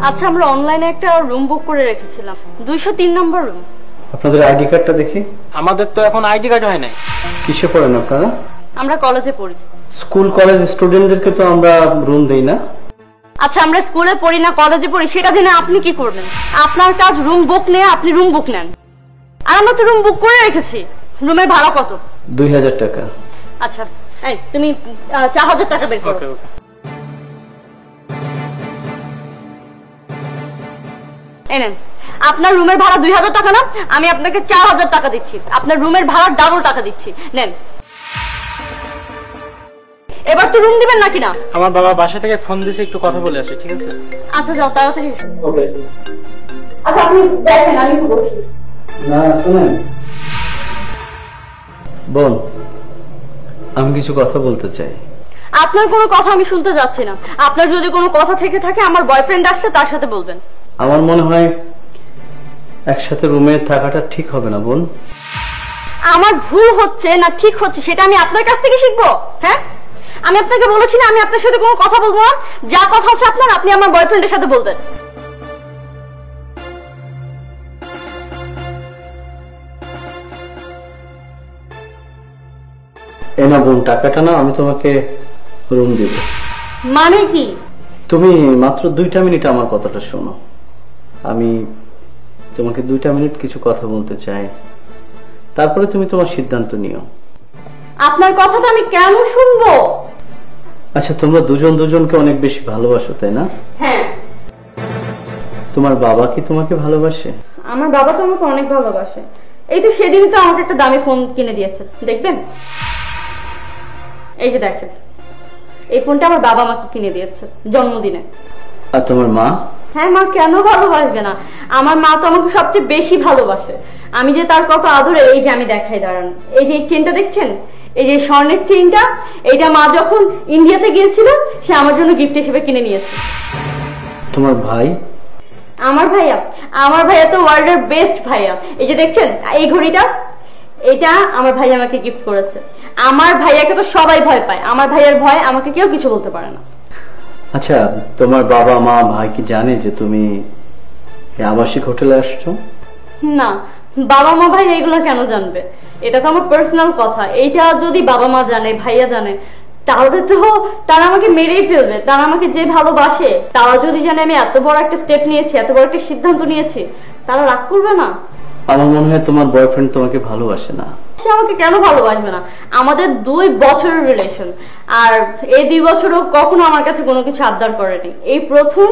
আচ্ছা, আমরা অনলাইনে একটা রুম বুক করে রেখেছিলাম, 203 নম্বর রুম। আপনাদের আইডি কার্ডটা দেখি। আমাদের তো এখন আইডি কার্ড হয় নাই। কিসে পড়েন আপনারা? আমরা কলেজে পড়ি। স্কুল কলেজ স্টুডেন্টদেরকে তো আমরা রুম দেই না। আচ্ছা, আমরা স্কুলে পড়ি না কলেজে পড়ি সেটা জেনে আপনি কি করবেন? আপনার কাজ রুম বুক নিয়ে, আপনি রুম বুক নেন। আর আমরা তো রুম বুক করে রেখেছি। রুমের ভাড়া কত? 2000 টাকা। আচ্ছা, এই তুমি 4000 টাকা বের করো। এই নেন, আপনার রুমের ভাড়া 2000 টাকা না? আমি আপনাকে 4000 টাকা দিচ্ছি। আপনার রুমের ভাড়া ডাবল টাকা দিচ্ছি, নেন। এবার তো রুম দিবেন নাকি না? আমার বাবা বাসা থেকে ফোন দিয়েছে, একটু কথা বলে আসি। ঠিক আছে? আচ্ছা, যাও তাড়াতাড়ি। ওকে। আচ্ছা, আপনি দেখেন, আমি একটু বসি। না শুনেন বোন, আমি কিছু কথা বলতে চাই। আপনার কোনো কথা আমি শুনতে যাচ্ছি না। আপনার যদি কোনো কথা থেকে থাকে আমার বয়ফ্রেন্ড আসলে তার সাথে বলবেন। আমার মনে হয় একসাথে রুমে থাকাটা ঠিক হবে না বোন। আমার ভুল হচ্ছে না ঠিক হচ্ছে সেটা আমি আপনার কাছ থেকে শিখবো? হ্যাঁ, আমি আপনাকে বলেছি না আমি আপনার সাথে কোনো কথা বলবো না। যা কথা হচ্ছে আপনার, আপনি আমার বয়ফ্রেন্ডের সাথে বলবেন। এ না বোন, টাকাটা না, আমি তোমাকে রুম দিব। মানে কি? তুমি মাত্র 2টা মিনিট আমার কথাটা শোনো। আমি তোমাকে 2টা মিনিট কিছু কথা বলতে চাই, তারপরে তুমি তোমার সিদ্ধান্ত নিও। আপনার কথাটা আমি কেন শুনবো? আচ্ছা, তোমরা দুজন দুজনকে অনেক বেশি ভালোবাসো, তাই না? হ্যাঁ। তোমার বাবা কি তোমাকে ভালোবাসে? আমার বাবা তো আমাকে অনেক ভালোবাসে। এই তো সেদিনই তো আমাকে একটা দামি ফোন কিনে দিয়েছে, দেখবেন? এই যে দেখেন, এই ফোনটা আমার বাবা আমাকে কিনে দিয়েছে জন্মদিনে। আর তোমার মা? হ্যাঁ, মা কেন ভালোবাসবে না? আমার মা তো আমাকে সবচেয়ে বেশি ভালোবাসে। আমি যে তার কত আদরে, এই যে আমি দেখাই, দাঁড়ান। এই যে চেনটা দেখছেন, এই যে স্বর্ণের চেনটা, এইটা মা যখন ইন্ডিয়াতে গিয়েছিল সে আমার জন্য গিফট হিসেবে কিনে নিয়েছে। তোমার ভাই? আমার ভাইয়া তো ওয়ার্ল্ডের বেস্ট ভাইয়া। এই যে দেখছেন এই ঘড়িটা, এটা আমার ভাই আমাকে গিফট করেছে। আমার ভাইয়াকে তো সবাই ভয় পায়, আমার ভাইয়ার ভয় আমাকে কেউ কিছু বলতে পারে না। আচ্ছা, তোমার বাবা মা ভাই কি জানে যে তুমি আবাসিক হোটেলে আসছো? না, বাবা মা ভাই এগুলো কেন জানবে? এটা তো আমার পার্সোনাল কথা। এইটা যদি বাবা মা জানে, ভাইয়া জানে, তাহলে তো তারা আমাকে মেরেই ফেলবে। তারা আমাকে যে ভালোবাসে, তারা যদি জানে আমি এত বড় একটা স্টেপ নিয়েছি, এত বড় একটা সিদ্ধান্ত নিয়েছি, তারা রাগ করবে না? আমার মনে হয় তোমার বয়ফ্রেন্ড তোমাকে ভালোবাসে না। সে আমাকে কেন ভালোবাসবে না? আমাদের 2 বছরের রিলেশন, আর এই 2 বছরও কখনো আমার কাছে কোনো কিছু আবদার করেনি। এই প্রথম